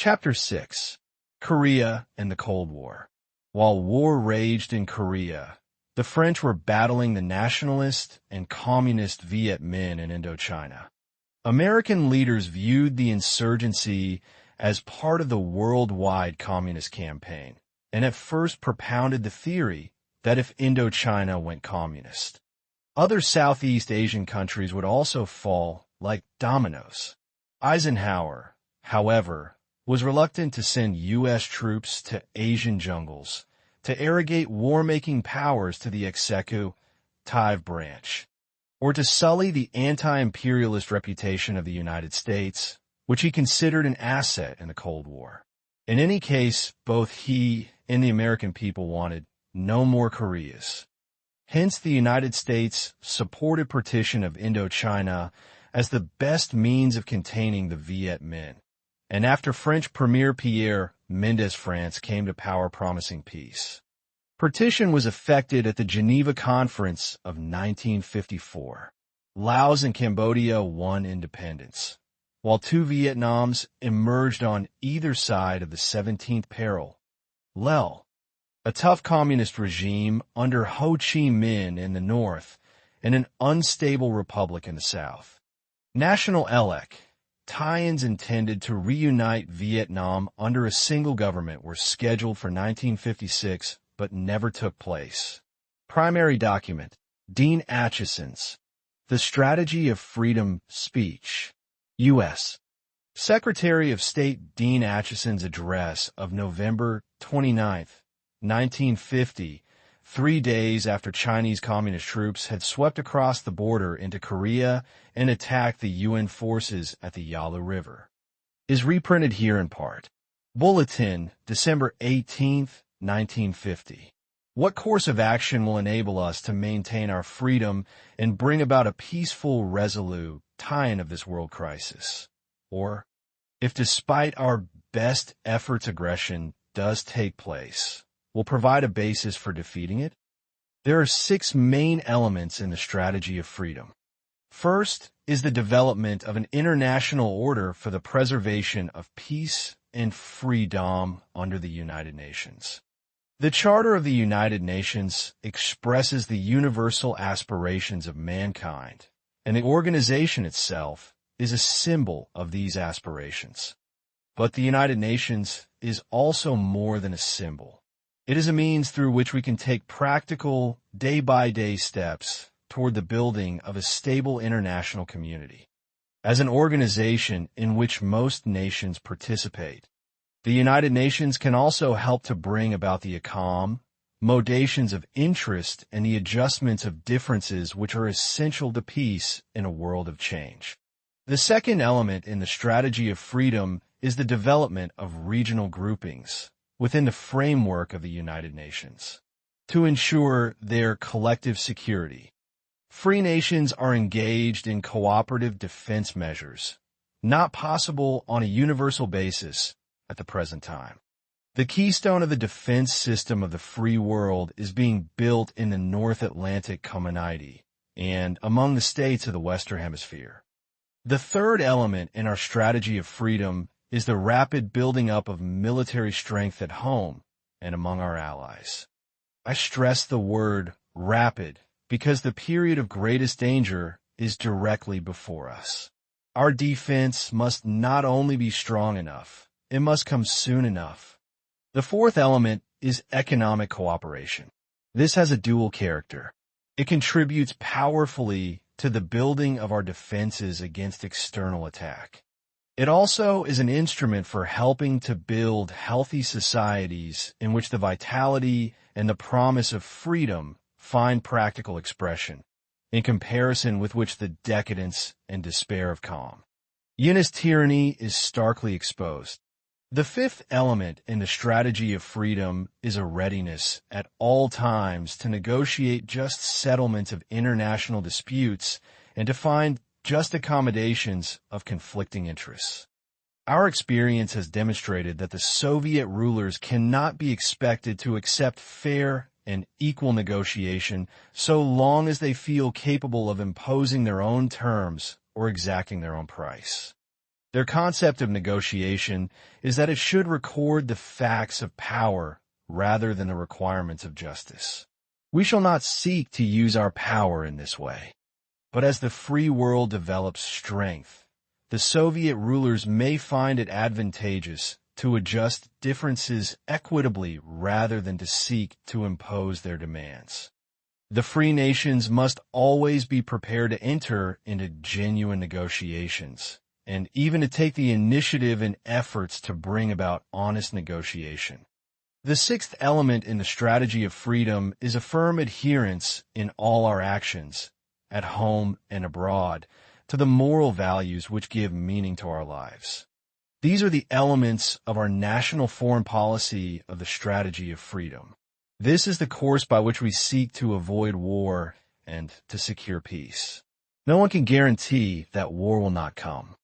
Chapter 6. Korea and the Cold War. While war raged in Korea, the French were battling the nationalist and communist Viet Minh in Indochina. American leaders viewed the insurgency as part of the worldwide communist campaign, and at first propounded the theory that if Indochina went communist, other Southeast Asian countries would also fall like dominoes. Eisenhower, however, was reluctant to send U.S. troops to Asian jungles to arrogate war-making powers to the executive branch, or to sully the anti-imperialist reputation of the United States, which he considered an asset in the Cold War. In any case, both he and the American people wanted no more Koreas. Hence, the United States supported partition of Indochina as the best means of containing the Viet Minh, and after French Premier Pierre Mendès France came to power promising peace. Partition was effected at the Geneva Conference of 1954. Laos and Cambodia won independence, while two Vietnams emerged on either side of the 17th peril. Laos, a tough communist regime under Ho Chi Minh in the north, and an unstable republic in the south. National Elec, tie-ins intended to reunite Vietnam under a single government were scheduled for 1956 but never took place. Primary document, Dean Acheson's The Strategy of Freedom speech. U.S. Secretary of State Dean Acheson's address of November 29, 1950, 3 days after Chinese communist troops had swept across the border into Korea and attacked the UN forces at the Yalu River, is reprinted here in part. Bulletin, December 18, 1950. What course of action will enable us to maintain our freedom and bring about a peaceful, resolute tie-in of this world crisis? Or, if despite our best efforts aggression does take place, will provide a basis for defeating it? There are 6 main elements in the strategy of freedom. First is the development of an international order for the preservation of peace and freedom under the United Nations. The Charter of the United Nations expresses the universal aspirations of mankind, and the organization itself is a symbol of these aspirations. But the United Nations is also more than a symbol. It is a means through which we can take practical, day-by-day steps toward the building of a stable international community. As an organization in which most nations participate, the United Nations can also help to bring about the accommodations of interest and the adjustments of differences which are essential to peace in a world of change. The second element in the strategy of freedom is the development of regional groupings within the framework of the United Nations to ensure their collective security. Free nations are engaged in cooperative defense measures, not possible on a universal basis at the present time. The keystone of the defense system of the free world is being built in the North Atlantic Community and among the states of the Western Hemisphere. The third element in our strategy of freedom is the rapid building up of military strength at home and among our allies. I stress the word rapid because the period of greatest danger is directly before us. Our defense must not only be strong enough, it must come soon enough. The fourth element is economic cooperation. This has a dual character. It contributes powerfully to the building of our defenses against external attack. It also is an instrument for helping to build healthy societies in which the vitality and the promise of freedom find practical expression, in comparison with which the decadence and despair of calm. Unist tyranny is starkly exposed. The fifth element in the strategy of freedom is a readiness at all times to negotiate just settlements of international disputes and to find just accommodations of conflicting interests. Our experience has demonstrated that the Soviet rulers cannot be expected to accept fair and equal negotiation so long as they feel capable of imposing their own terms or exacting their own price. Their concept of negotiation is that it should record the facts of power rather than the requirements of justice. We shall not seek to use our power in this way. But as the free world develops strength, the Soviet rulers may find it advantageous to adjust differences equitably rather than to seek to impose their demands. The free nations must always be prepared to enter into genuine negotiations, and even to take the initiative in efforts to bring about honest negotiation. The sixth element in the strategy of freedom is a firm adherence in all our actions, at home and abroad, to the moral values which give meaning to our lives. These are the elements of our national foreign policy of the strategy of freedom. This is the course by which we seek to avoid war and to secure peace. No one can guarantee that war will not come.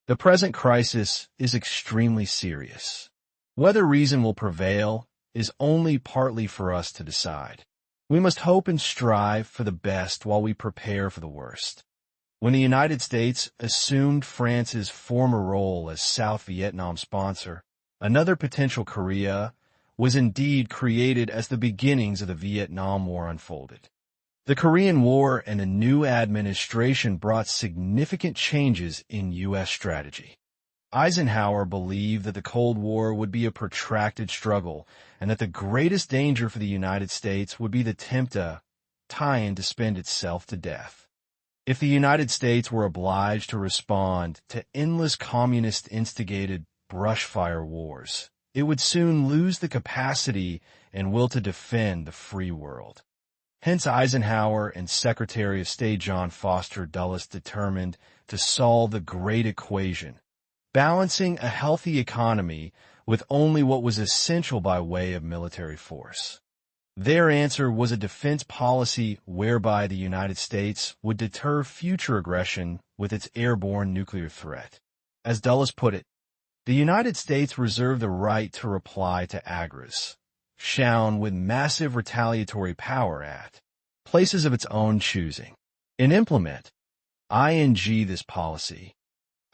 The present crisis is extremely serious. Whether reason will prevail is only partly for us to decide. We must hope and strive for the best while we prepare for the worst. When the United States assumed France's former role as South Vietnam sponsor, another potential Korea was indeed created as the beginnings of the Vietnam War unfolded. The Korean War and a new administration brought significant changes in U.S. strategy. Eisenhower believed that the Cold War would be a protracted struggle and that the greatest danger for the United States would be the attempt to spend itself to death. If the United States were obliged to respond to endless communist-instigated brushfire wars, it would soon lose the capacity and will to defend the free world. Hence Eisenhower and Secretary of State John Foster Dulles determined to solve the great equation, balancing a healthy economy with only what was essential by way of military force. Their answer was a defense policy whereby the United States would deter future aggression with its airborne nuclear threat. As Dulles put it, the United States reserved the right to reply to aggressors, shown with massive retaliatory power at places of its own choosing, and implement this policy.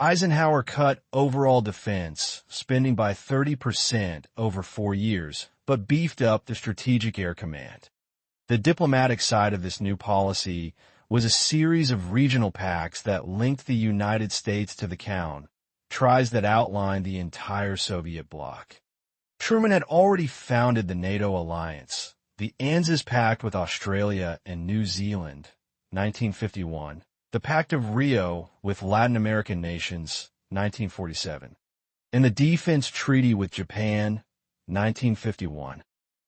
Eisenhower cut overall defense spending by 30% over 4 years, but beefed up the Strategic Air Command. The diplomatic side of this new policy was a series of regional pacts that linked the United States to the Count, tries that outlined the entire Soviet bloc. Truman had already founded the NATO alliance, the ANZUS Pact with Australia and New Zealand, 1951, the Pact of Rio with Latin American nations, 1947, and the Defense Treaty with Japan, 1951.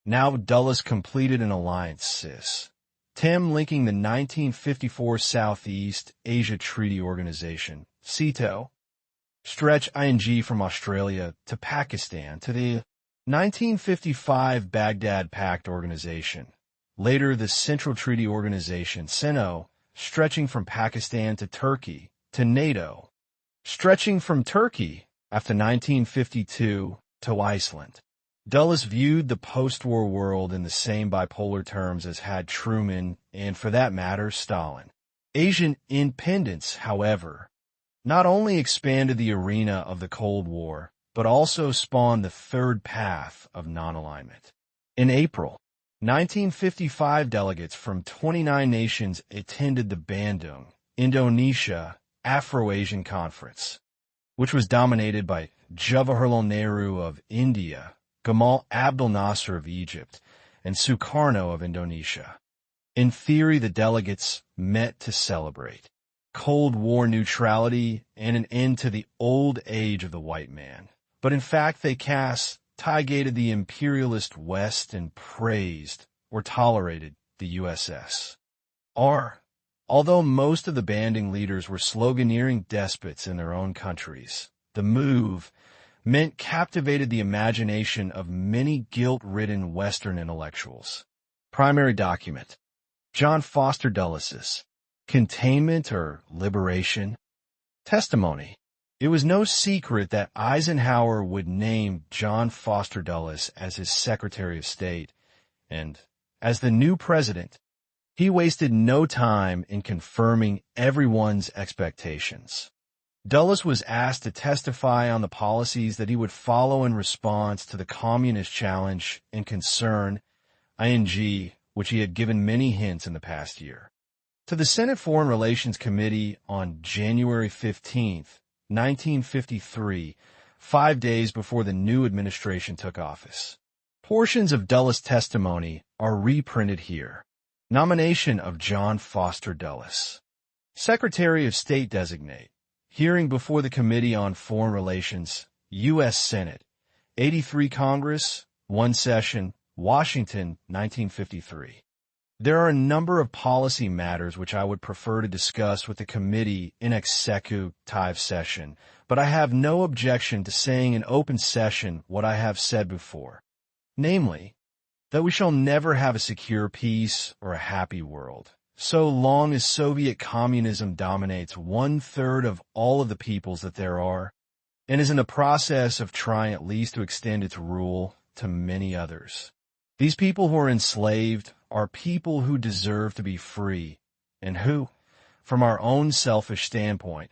Now Dulles completed an alliance, Tim linking the 1954 Southeast Asia Treaty Organization, SEATO, stretch from Australia to Pakistan to the 1955 Baghdad Pact Organization, later the Central Treaty Organization, CENO, stretching from Pakistan to Turkey, to NATO, stretching from Turkey after 1952 to Iceland. Dulles viewed the post-war world in the same bipolar terms as had Truman and, for that matter, Stalin. Asian independence, however, not only expanded the arena of the Cold War, but also spawned the third path of non-alignment. In April 1955, delegates from 29 nations attended the Bandung, Indonesia Afro-Asian Conference, which was dominated by Jawaharlal Nehru of India, Gamal Abdel Nasser of Egypt, and Sukarno of Indonesia. In theory, the delegates met to celebrate Cold War neutrality and an end to the old age of the white man. But in fact, they castigated the imperialist West and praised or tolerated the USSR. Although most of the banding leaders were sloganeering despots in their own countries, the move meant captivated the imagination of many guilt-ridden Western intellectuals. Primary document: John Foster Dulles' Containment or Liberation Testimony. It was no secret that Eisenhower would name John Foster Dulles as his Secretary of State, and as the new president, he wasted no time in confirming everyone's expectations. Dulles was asked to testify on the policies that he would follow in response to the communist challenge and concern, ing, which he had given many hints in the past year. To the Senate Foreign Relations Committee on January 15, 1953, 5 days before the new administration took office. Portions of Dulles' testimony are reprinted here. Nomination of John Foster Dulles. Secretary of State Designate. Hearing before the Committee on Foreign Relations, U.S. Senate, 83 Congress, 1 session, Washington, 1953. There are a number of policy matters which I would prefer to discuss with the committee in executive session, but I have no objection to saying in open session what I have said before, namely, that we shall never have a secure peace or a happy world, so long as Soviet communism dominates 1/3 of all of the peoples that there are, and is in the process of trying at least to extend its rule to many others. These people who are enslaved are people who deserve to be free, and who, from our own selfish standpoint,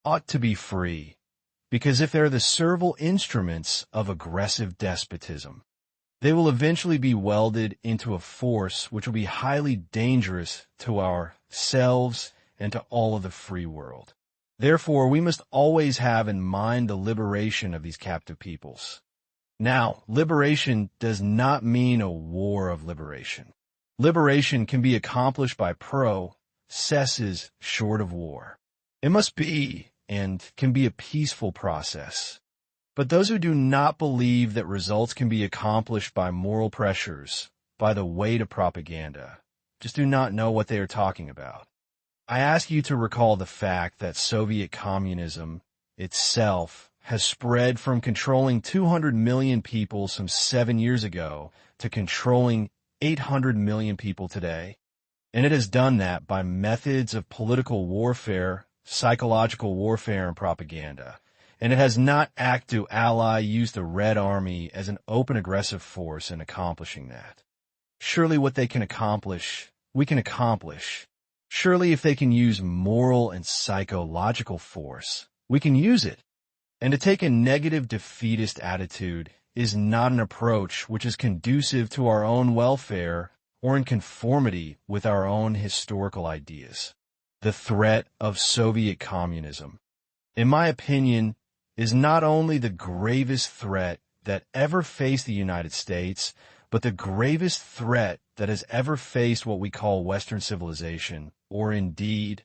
ought to be free, because if they're the servile instruments of aggressive despotism, they will eventually be welded into a force which will be highly dangerous to ourselves and to all of the free world. Therefore, we must always have in mind the liberation of these captive peoples. Now, liberation does not mean a war of liberation. Liberation can be accomplished by processes short of war. It must be and can be a peaceful process. But those who do not believe that results can be accomplished by moral pressures, by the weight of propaganda, just do not know what they are talking about. I ask you to recall the fact that Soviet communism itself has spread from controlling 200 million people some 7 years ago to controlling 800 million people today. And it has done that by methods of political warfare, psychological warfare, and propaganda. And it has not acted to use the Red Army as an open aggressive force in accomplishing that. Surely what they can accomplish, we can accomplish. Surely if they can use moral and psychological force, we can use it. And to take a negative defeatist attitude is not an approach which is conducive to our own welfare or in conformity with our own historical ideas. The threat of Soviet communism, in my opinion, is not only the gravest threat that ever faced the United States, but the gravest threat that has ever faced what we call Western civilization, or indeed,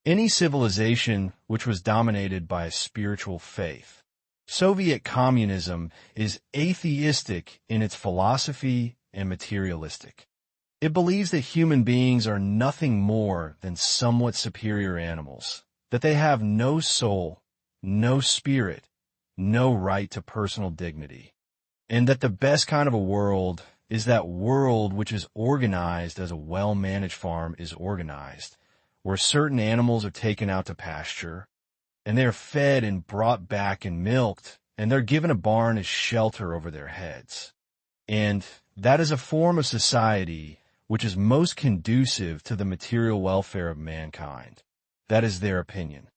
any civilization which was dominated by a spiritual faith. Soviet communism is atheistic in its philosophy and materialistic. It believes that human beings are nothing more than somewhat superior animals, that they have no soul, no spirit, no right to personal dignity, and that the best kind of a world is that world which is organized as a well-managed farm is organized, where certain animals are taken out to pasture, and they are fed and brought back and milked, and they're given a barn as shelter over their heads. And that is a form of society which is most conducive to the material welfare of mankind. That is their opinion.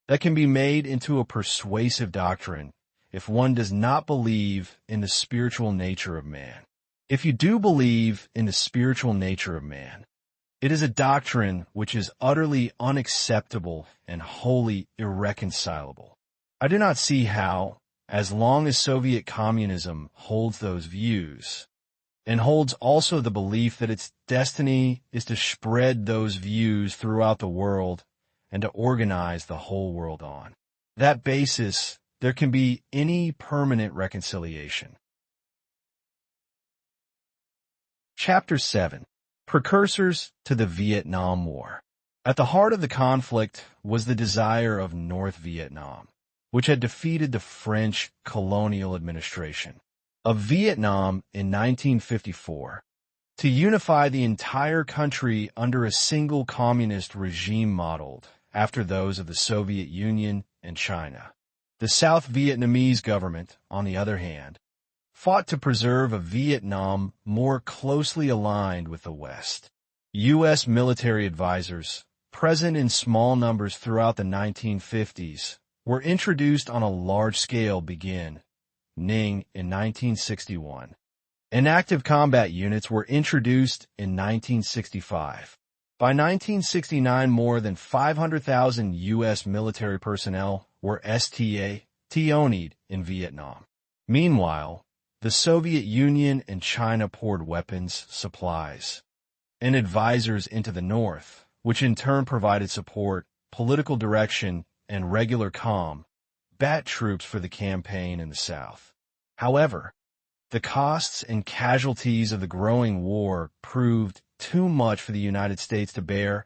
That can be made into a persuasive doctrine if one does not believe in the spiritual nature of man. If you do believe in the spiritual nature of man, it is a doctrine which is utterly unacceptable and wholly irreconcilable. I do not see how, as long as Soviet communism holds those views, and holds also the belief that its destiny is to spread those views throughout the world and to organize the whole world on that basis, there can be any permanent reconciliation. Chapter 7. Precursors to the Vietnam War. At the heart of the conflict was the desire of North Vietnam, which had defeated the French colonial administration of Vietnam in 1954, to unify the entire country under a single communist regime modeled after those of the Soviet Union and China. The South Vietnamese government, on the other hand, fought to preserve a Vietnam more closely aligned with the West. U.S. military advisors, present in small numbers throughout the 1950s, were introduced on a large scale begin Ning in 1961, and active combat units were introduced in 1965. By 1969, more than 500,000 U.S. military personnel were TO'd in Vietnam. Meanwhile, the Soviet Union and China poured weapons, supplies, and advisors into the north, which in turn provided support, political direction, and regular combat troops for the campaign in the south. However, the costs and casualties of the growing war proved too much for the United States to bear,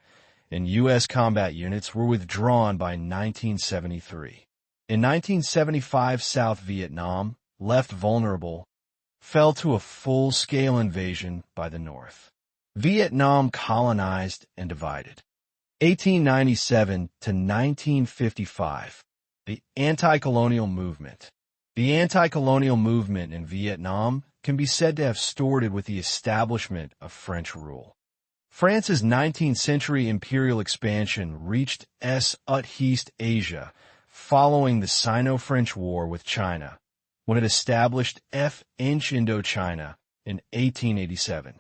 and U.S. combat units were withdrawn by 1973. In 1975, South Vietnam, left vulnerable, fell to a full-scale invasion by the North. Vietnam colonized and divided. 1897 to 1955. The anti-colonial movement. The anti-colonial movement in Vietnam can be said to have started with the establishment of French rule. France's 19th century imperial expansion reached East Asia following the Sino-French War with China, when it established Indochina in 1887.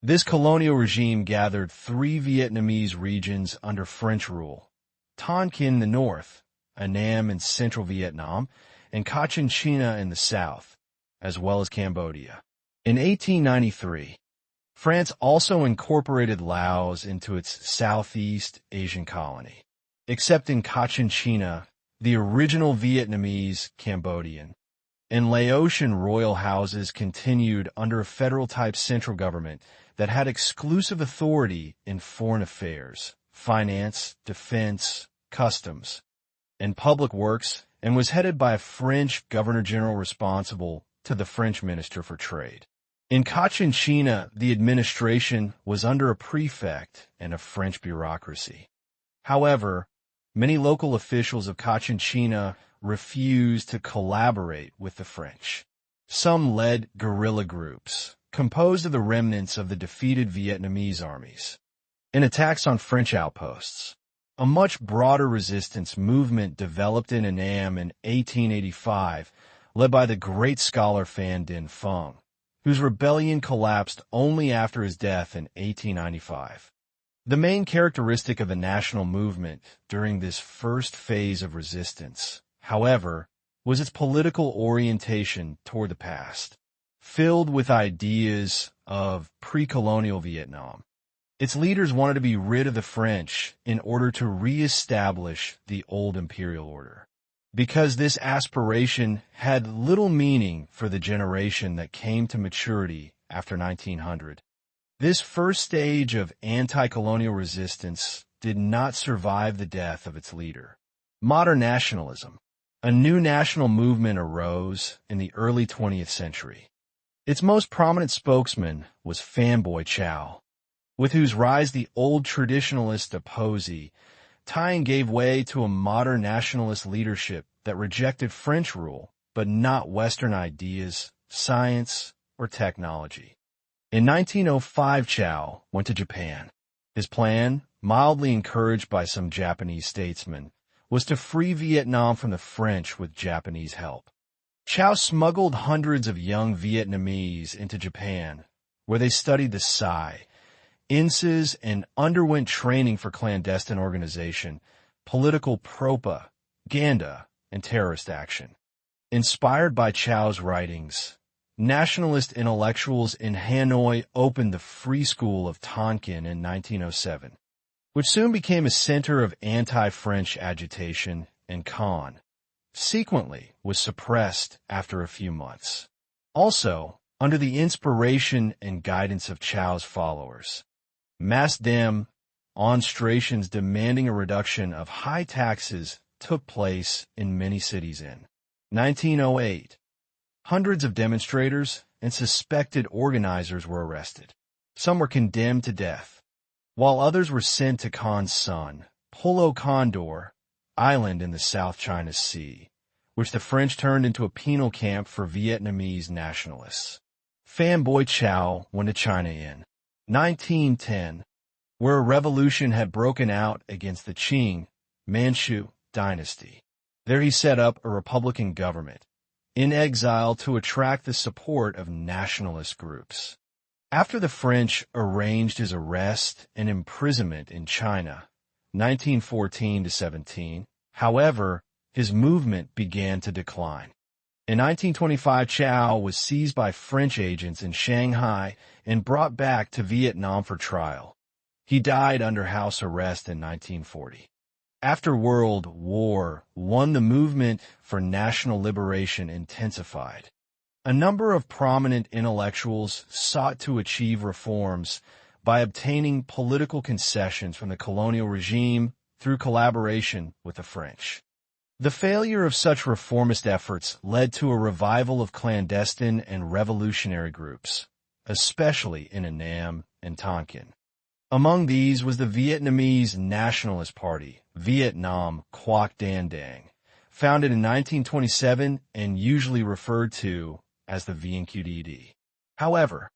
This colonial regime gathered three Vietnamese regions under French rule: Tonkin in the north, Annam in central Vietnam, and Cochinchina in the south, as well as Cambodia. In 1893, France also incorporated Laos into its Southeast Asian colony, except in Cochinchina, the original Vietnamese Cambodian, and Laotian royal houses continued under a federal-type central government that had exclusive authority in foreign affairs, finance, defense, customs, and public works, and was headed by a French governor-general responsible to the French Minister for Trade. In Cochinchina, the administration was under a prefect and a French bureaucracy. However, many local officials of Cochinchina refused to collaborate with the French. Some led guerrilla groups, composed of the remnants of the defeated Vietnamese armies, and attacks on French outposts. A much broader resistance movement developed in Annam in 1885, led by the great scholar Phan Dinh Phung, whose rebellion collapsed only after his death in 1895. The main characteristic of the national movement during this first phase of resistance, however, was its political orientation toward the past, filled with ideas of pre-colonial Vietnam. Its leaders wanted to be rid of the French in order to re-establish the old imperial order. Because this aspiration had little meaning for the generation that came to maturity after 1900, this first stage of anti-colonial resistance did not survive the death of its leader. Modern nationalism. A new national movement arose in the early 20th century. Its most prominent spokesman was Phan Boi Chau, with whose rise the old traditionalist opposee, Thailand gave way to a modern nationalist leadership that rejected French rule, but not Western ideas, science, or technology. In 1905, Chau went to Japan. His plan, mildly encouraged by some Japanese statesmen, was to free Vietnam from the French with Japanese help. Chau smuggled hundreds of young Vietnamese into Japan, where they studied the Sai, INSS, and underwent training for clandestine organization, political propaganda, and terrorist action. Inspired by Chau's writings, nationalist intellectuals in Hanoi opened the Free School of Tonkin in 1907, which soon became a center of anti-French agitation, and consequently was suppressed after a few months. Also, under the inspiration and guidance of Chau's followers, mass demonstrations demanding a reduction of high taxes took place in many cities in 1908. Hundreds of demonstrators and suspected organizers were arrested. Some were condemned to death, while others were sent to Con Son, Polo Condor Island in the South China Sea, which the French turned into a penal camp for Vietnamese nationalists. Phan Boi Chau went to China in 1910, where a revolution had broken out against the Qing Manchu dynasty. There he set up a republican government, in exile to attract the support of nationalist groups. After the French arranged his arrest and imprisonment in China, 1914-17, however, his movement began to decline. In 1925, Chow was seized by French agents in Shanghai and brought back to Vietnam for trial. He died under house arrest in 1940. After World War I, the movement for national liberation intensified. A number of prominent intellectuals sought to achieve reforms by obtaining political concessions from the colonial regime through collaboration with the French. The failure of such reformist efforts led to a revival of clandestine and revolutionary groups, especially in Annam and Tonkin. Among these was the Vietnamese Nationalist Party, VietNam QuocDan Dang, founded in 1927 and usually referred to as the VNQDD. However,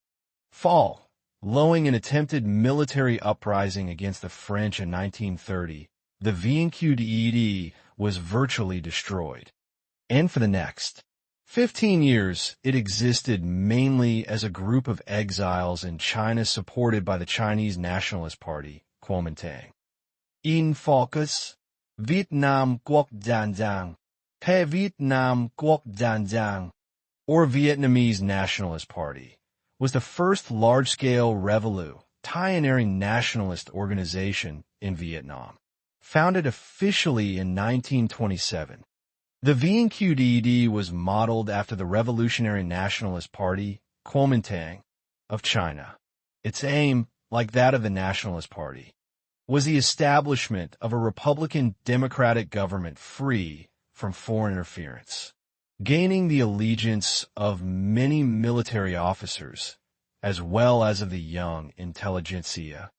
following an attempted military uprising against the French in 1930, the VNQDD was virtually destroyed. And for the next 15 years, it existed mainly as a group of exiles in China supported by the Chinese Nationalist Party, Kuomintang. In focus, Vietnam Quoc Dan Dang, Pe Vietnam Quoc Dan Dang, or Vietnamese Nationalist Party, was the first large-scale revolutionary nationalist organization in Vietnam. Founded officially in 1927, the VNQDD was modeled after the Revolutionary Nationalist Party, Kuomintang, of China. Its aim, like that of the Nationalist Party, was the establishment of a Republican democratic government free from foreign interference, gaining the allegiance of many military officers, as well as of the young intelligentsia.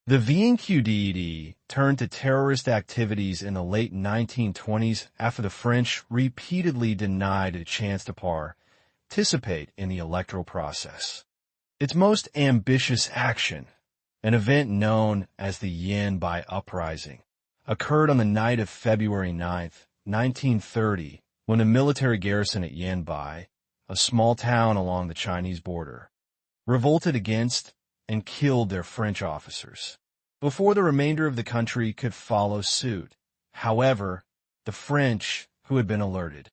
The VNQDD turned to terrorist activities in the late 1920s after the French repeatedly denied a chance to participate in the electoral process. Its most ambitious action, an event known as the Yen Bai Uprising, occurred on the night of February 9, 1930, when a military garrison at Yen Bai, a small town along the Chinese border, revolted against and killed their French officers, before the remainder of the country could follow suit. However, the French, who had been alerted,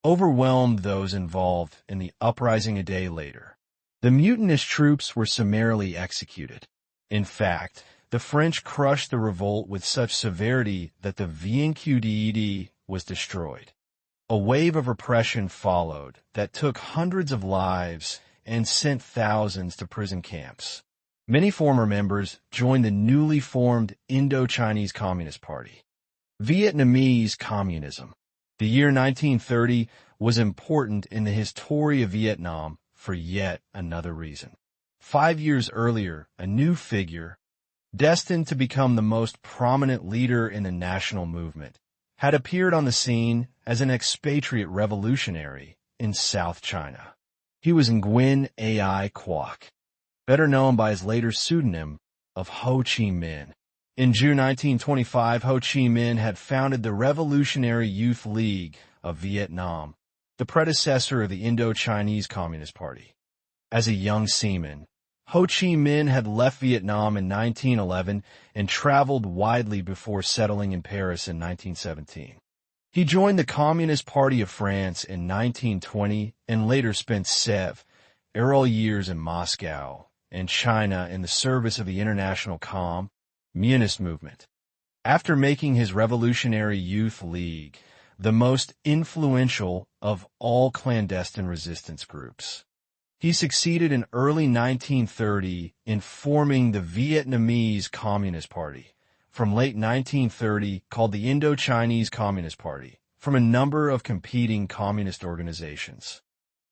overwhelmed those involved in the uprising a day later. The mutinous troops were summarily executed. In fact, the French crushed the revolt with such severity that the VNQDD was destroyed. A wave of repression followed that took hundreds of lives and sent thousands to prison camps. Many former members joined the newly formed Indo-Chinese Communist Party. Vietnamese communism. The year 1930 was important in the history of Vietnam for yet another reason. 5 years earlier, a new figure, destined to become the most prominent leader in the national movement, had appeared on the scene as an expatriate revolutionary in South China. He was Nguyen Ai Quoc, better known by his later pseudonym of Ho Chi Minh. In June 1925, Ho Chi Minh had founded the Revolutionary Youth League of Vietnam, the predecessor of the Indo-Chinese Communist Party. As a young seaman, Ho Chi Minh had left Vietnam in 1911 and traveled widely before settling in Paris in 1917. He joined the Communist Party of France in 1920 and later spent several years in Moscow and China in the service of the International Communist movement. After making his Revolutionary Youth League the most influential of all clandestine resistance groups, he succeeded in early 1930 in forming the Vietnamese Communist Party, from late 1930 called the Indo-Chinese Communist Party, from a number of competing communist organizations.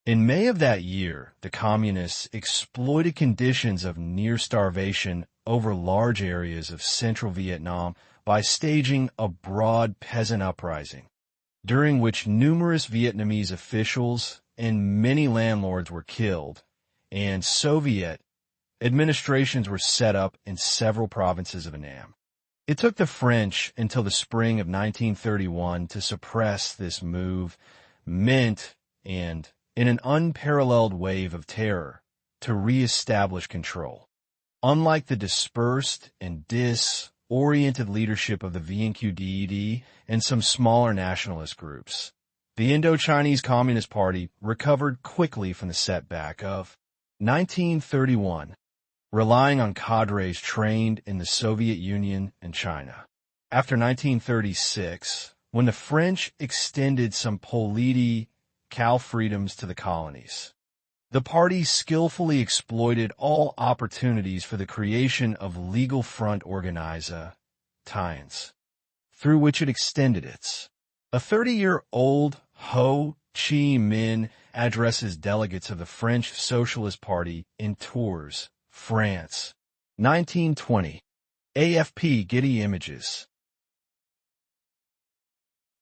In May of that year, the Communists exploited conditions of near starvation over large areas of central Vietnam by staging a broad peasant uprising, during which numerous Vietnamese officials and many landlords were killed, and Soviet administrations were set up in several provinces of Annam. It took the French until the spring of 1931 to suppress this movement and, in an unparalleled wave of terror, to re-establish control. Unlike the dispersed and disoriented leadership of the VNQDED and some smaller nationalist groups, the Indo-Chinese Communist Party recovered quickly from the setback of 1931, relying on cadres trained in the Soviet Union and China. After 1936, when the French extended some political freedoms to the colonies, the party skillfully exploited all opportunities for the creation of legal front organizations, through which it extended its. A 30-year-old Ho Chi Minh addresses delegates of the French Socialist Party in Tours, France. 1920. AFP Getty Images.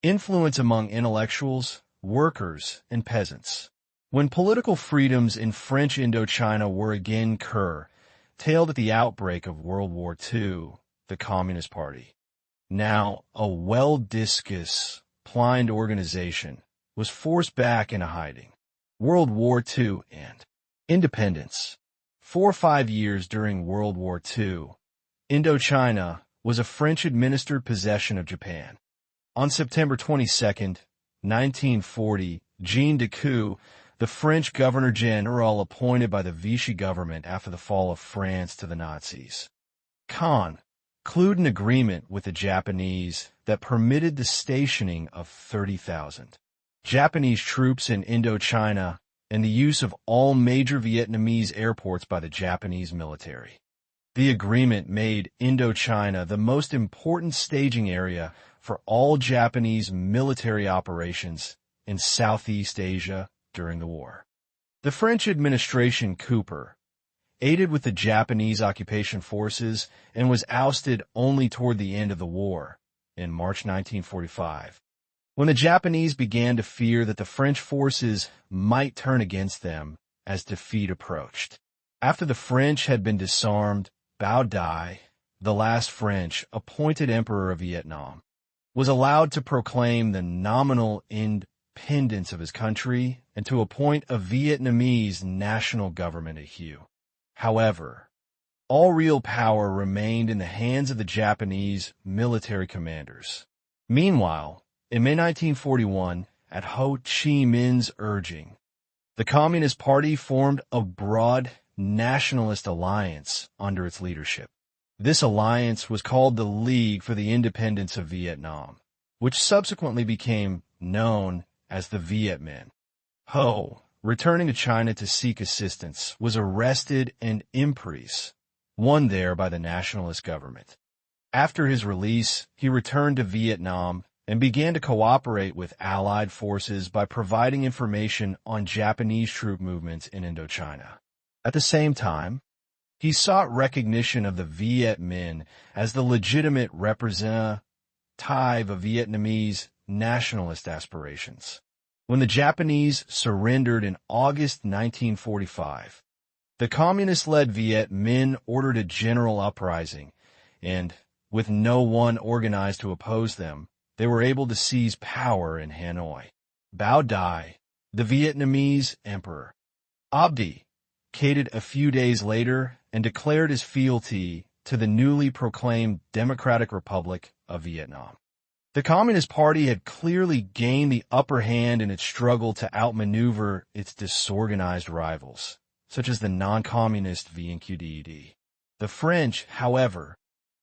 Influence among intellectuals, workers, and peasants. When political freedoms in French Indochina were again curtailed at the outbreak of World War II, the Communist Party, now a well-disciplined organization, was forced back into hiding. World War II and independence. 4 or 5 years during World War II, Indochina was a French-administered possession of Japan. On September 22, 1940, Jean Decoux, the French Governor-General appointed by the Vichy government after the fall of France to the Nazis, concluded an agreement with the Japanese that permitted the stationing of 30,000 Japanese troops in Indochina and the use of all major Vietnamese airports by the Japanese military. The agreement made Indochina the most important staging area for all Japanese military operations in Southeast Asia during the war. The French administration Cooper aided with the Japanese occupation forces and was ousted only toward the end of the war, in March 1945. When the Japanese began to fear that the French forces might turn against them as defeat approached. After the French had been disarmed, Bao Dai, the last French appointed emperor of Vietnam, was allowed to proclaim the nominal independence of his country and to appoint a Vietnamese national government at Hue. However, all real power remained in the hands of the Japanese military commanders. Meanwhile, in May 1941, at Ho Chi Minh's urging, the Communist Party formed a broad nationalist alliance under its leadership. This alliance was called the League for the Independence of Vietnam, which subsequently became known as the Viet Minh. Ho, returning to China to seek assistance, was arrested and imprisoned, won there by the nationalist government. After his release, he returned to Vietnam and began to cooperate with Allied forces by providing information on Japanese troop movements in Indochina. At the same time, he sought recognition of the Viet Minh as the legitimate representative of Vietnamese nationalist aspirations. When the Japanese surrendered in August 1945, the communist-led Viet Minh ordered a general uprising, and, with no one organized to oppose them, they were able to seize power in Hanoi. Bao Dai, the Vietnamese emperor, abdicated a few days later and declared his fealty to the newly proclaimed Democratic Republic of Vietnam. The Communist Party had clearly gained the upper hand in its struggle to outmaneuver its disorganized rivals, such as the non-communist VNQDED. The French, however,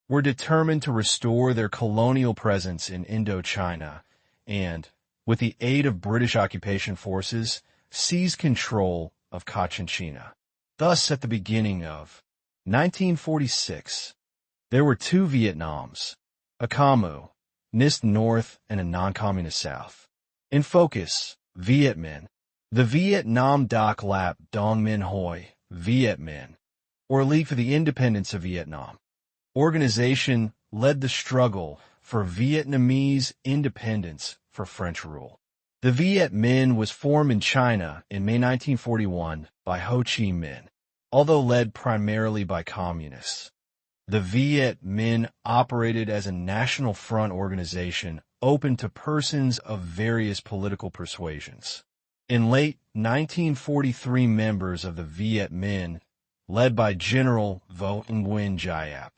were determined to restore their colonial presence in Indochina and, with the aid of British occupation forces, seized control of Cochinchina. Thus, at the beginning of 1946, there were two Vietnams, a communist North and a non-communist South. In focus, Viet Minh, the Viet Nam Doc Lap Dong Minh Hoi, Viet Minh, or League for the Independence of Vietnam, organization led the struggle for Vietnamese independence for French rule. The Viet Minh was formed in China in May 1941 by Ho Chi Minh, although led primarily by communists. The Viet Minh operated as a national front organization open to persons of various political persuasions. In late 1943, members of the Viet Minh, led by General Vo Nguyen Giap,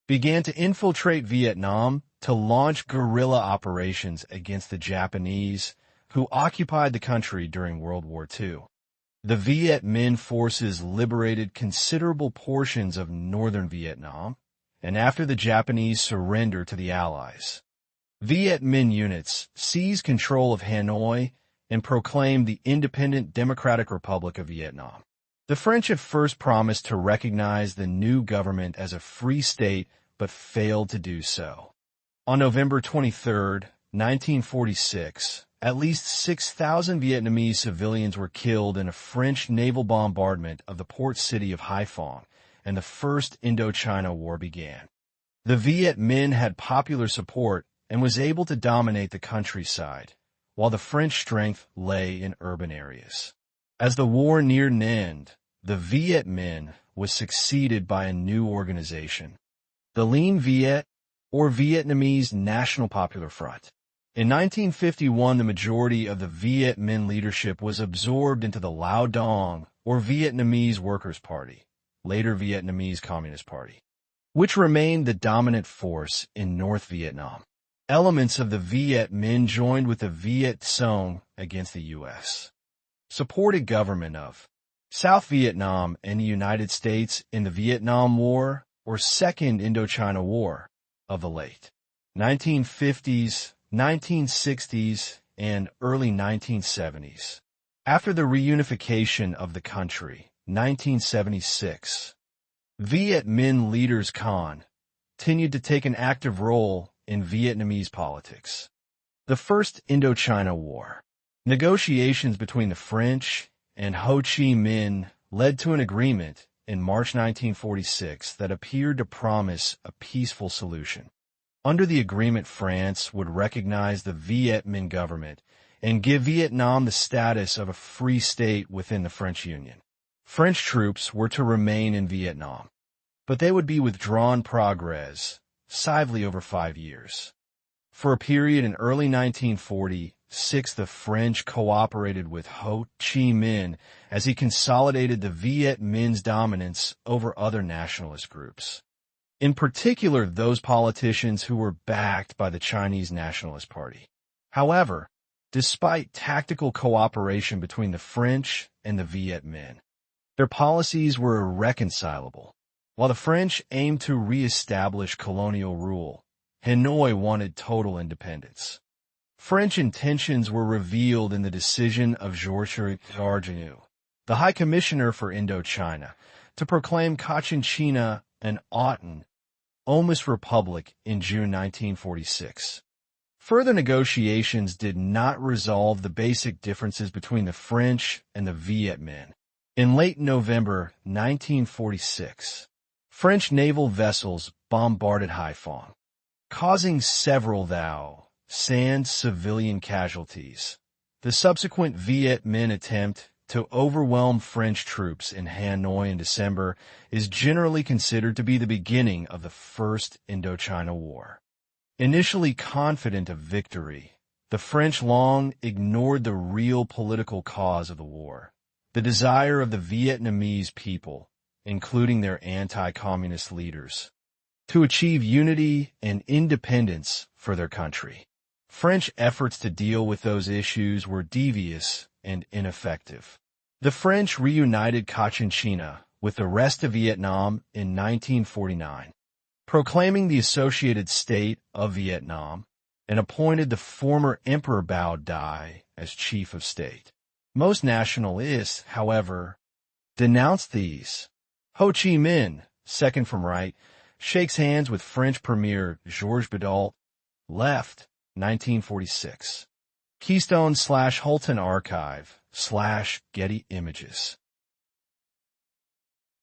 began to infiltrate Vietnam to launch guerrilla operations against the Japanese, who occupied the country during World War II. The Viet Minh forces liberated considerable portions of northern Vietnam, and after the Japanese surrender to the Allies, Viet Minh units seized control of Hanoi and proclaimed the independent Democratic Republic of Vietnam. The French at first promised to recognize the new government as a free state, but failed to do so. On November 23, 1946, at least 6,000 Vietnamese civilians were killed in a French naval bombardment of the port city of Haiphong, and the First Indochina War began. The Viet Minh had popular support and was able to dominate the countryside, while the French strength lay in urban areas. As the war neared an end, the Viet Minh was succeeded by a new organization, the Linh Viet, or Vietnamese National Popular Front. In 1951, the majority of the Viet Minh leadership was absorbed into the Lao Dong, or Vietnamese Workers' Party, later Vietnamese Communist Party, which remained the dominant force in North Vietnam. Elements of the Viet Minh joined with the Viet Cong against the U.S. supported government of South Vietnam and the United States in the Vietnam War, or Second Indochina War, of the late 1950s, 1960s, and early 1970s. After the reunification of the country, 1976, Viet Minh leaders continued to take an active role in Vietnamese politics. The First Indochina War. Negotiations between the French and Ho Chi Minh led to an agreement in March 1946 that appeared to promise a peaceful solution. Under the agreement, France would recognize the Viet Minh government and give Vietnam the status of a free state within the French Union. French troops were to remain in Vietnam, but they would be withdrawn progressively over 5 years. For a period in early 1946, the French cooperated with Ho Chi Minh as he consolidated the Viet Minh's dominance over other nationalist groups, in particular those politicians who were backed by the Chinese Nationalist Party. However, despite tactical cooperation between the French and the Viet Minh, their policies were irreconcilable. While the French aimed to re-establish colonial rule, Hanoi wanted total independence. French intentions were revealed in the decision of Georges Argenu, the High Commissioner for Indochina, to proclaim Cochinchina an autonomous republic in June 1946. Further negotiations did not resolve the basic differences between the French and the Viet Minh. In late November 1946, French naval vessels bombarded Haiphong, causing several civilian casualties. The subsequent Viet Minh attempt to overwhelm French troops in Hanoi in December is generally considered to be the beginning of the First Indochina War. Initially confident of victory, the French long ignored the real political cause of the war, the desire of the Vietnamese people, including their anti-communist leaders, to achieve unity and independence for their country. French efforts to deal with those issues were devious and ineffective. The French reunited Cochinchina with the rest of Vietnam in 1949, proclaiming the associated state of Vietnam, and appointed the former Emperor Bao Dai as chief of state. Most nationalists, however, denounced these. Ho Chi Minh, second from right, shakes hands with French Premier Georges Bidault, left, 1946. Keystone/Holton Archive/Getty Images.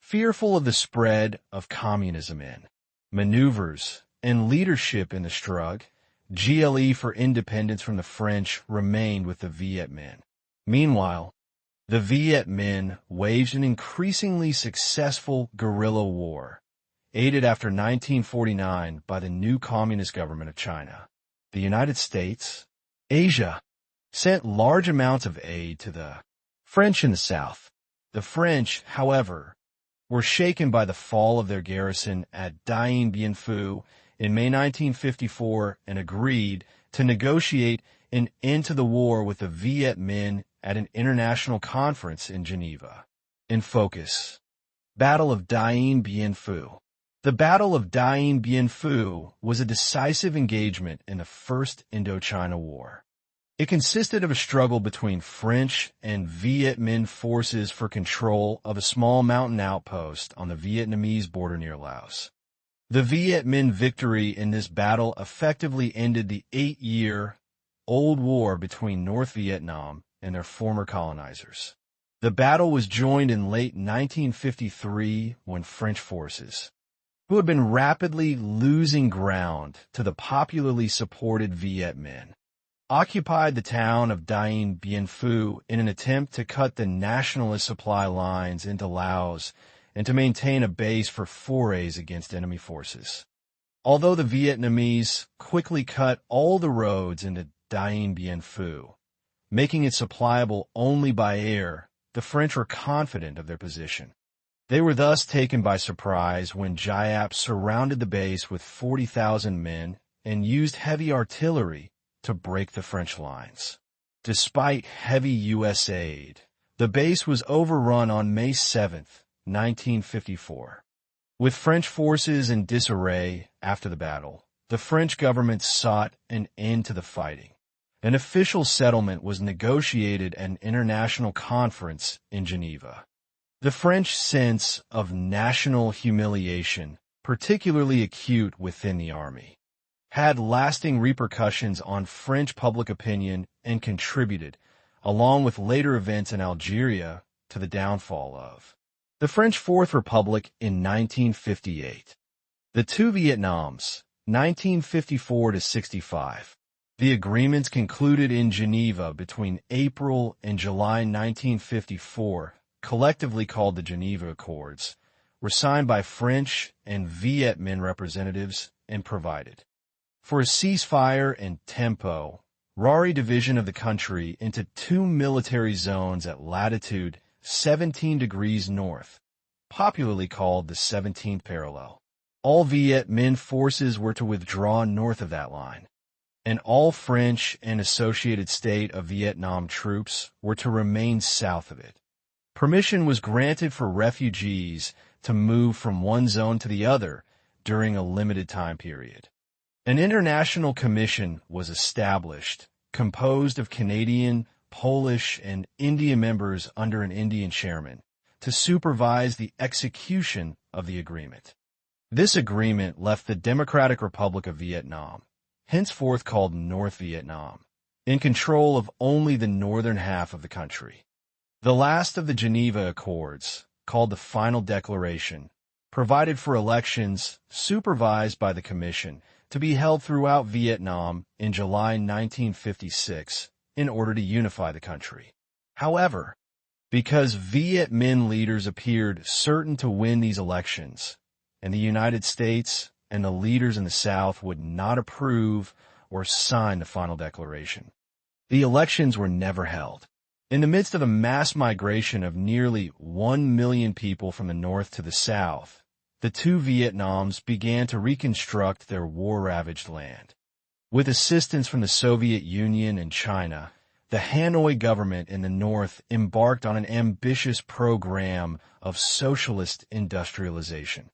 Fearful of the spread of communism in maneuvers and leadership in the struggle, GLE for independence from the French remained with the Viet Minh. Meanwhile, the Viet Minh waged an increasingly successful guerrilla war aided after 1949 by the new Communist government of China. The United States, Asia, sent large amounts of aid to the French in the South. The French, however, were shaken by the fall of their garrison at Dien Bien Phu in May 1954 and agreed to negotiate an end to the war with the Viet Minh at an international conference in Geneva. In focus, Battle of Dien Bien Phu. The Battle of Dien Bien Phu was a decisive engagement in the First Indochina War. It consisted of a struggle between French and Viet Minh forces for control of a small mountain outpost on the Vietnamese border near Laos. The Viet Minh victory in this battle effectively ended the 8-year-old war between North Vietnam and their former colonizers. The battle was joined in late 1953 when French forces, who had been rapidly losing ground to the popularly supported Viet Minh, occupied the town of Dien Bien Phu in an attempt to cut the nationalist supply lines into Laos and to maintain a base for forays against enemy forces. Although the Vietnamese quickly cut all the roads into Dien Bien Phu, making it supplyable only by air, the French were confident of their position. They were thus taken by surprise when Giap surrounded the base with 40,000 men and used heavy artillery to break the French lines. Despite heavy U.S. aid, the base was overrun on May 7, 1954. With French forces in disarray after the battle, the French government sought an end to the fighting. An official settlement was negotiated at an international conference in Geneva. The French sense of national humiliation, particularly acute within the army, had lasting repercussions on French public opinion and contributed, along with later events in Algeria, to the downfall of the French Fourth Republic in 1958. The two Vietnams, 1954-65. The agreements concluded in Geneva between April and July 1954, collectively called the Geneva Accords, were signed by French and Viet Minh representatives and provided for a ceasefire and tempo, Rari division of the country into two military zones at latitude 17 degrees north, popularly called the 17th parallel. All Viet Minh forces were to withdraw north of that line, and all French and Associated State of Vietnam troops were to remain south of it. Permission was granted for refugees to move from one zone to the other during a limited time period. An international commission was established, composed of Canadian, Polish, and Indian members under an Indian chairman, to supervise the execution of the agreement. This agreement left the Democratic Republic of Vietnam, henceforth called North Vietnam, in control of only the northern half of the country. The last of the Geneva Accords, called the Final Declaration, provided for elections supervised by the Commission to be held throughout Vietnam in July 1956 in order to unify the country. However, because Viet Minh leaders appeared certain to win these elections, and the United States and the leaders in the South would not approve or sign the Final Declaration, the elections were never held. In the midst of a mass migration of nearly 1 million people from the north to the south, the two Vietnams began to reconstruct their war-ravaged land. With assistance from the Soviet Union and China, the Hanoi government in the north embarked on an ambitious program of socialist industrialization.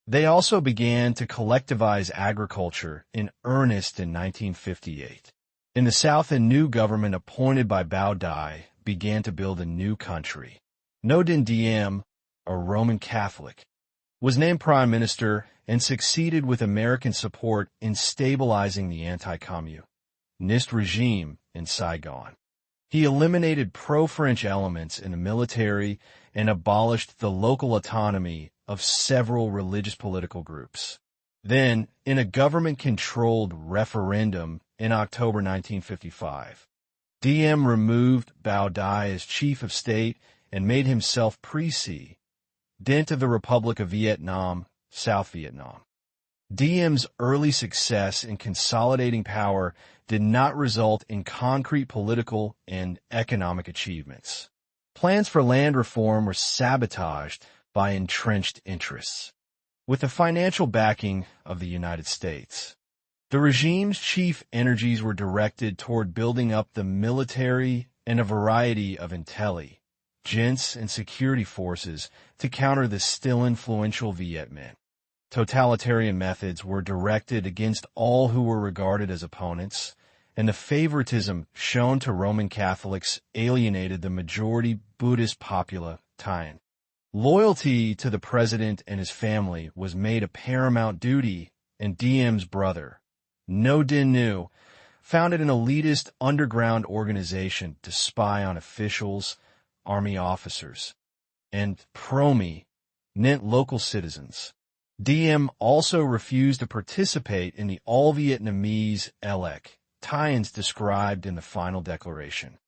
They also began to collectivize agriculture in earnest in 1958. In the south, a new government appointed by Bao Dai began to build a new country. Ngo Dinh Diem, a Roman Catholic, was named prime minister and succeeded with American support in stabilizing the anti-communist regime in Saigon. He eliminated pro-French elements in the military and abolished the local autonomy of several religious political groups. Then, in a government-controlled referendum in October 1955, Diem removed Bao Dai as chief of state and made himself President of the Republic of Vietnam South Vietnam. Diem's early success in consolidating power did not result in concrete political and economic achievements. Plans for land reform were sabotaged by entrenched interests. With the financial backing of the United States, the regime's chief energies were directed toward building up the military and a variety of intelligence and security forces to counter the still influential Viet Minh. Totalitarian methods were directed against all who were regarded as opponents, and the favoritism shown to Roman Catholics alienated the majority Buddhist population. Loyalty to the president and his family was made a paramount duty, and Diem's brother, No Dinh Nhu, founded an elitist underground organization to spy on officials, army officers, and prominent local citizens. Diem also refused to participate in the all-Vietnamese elections described in the final declaration.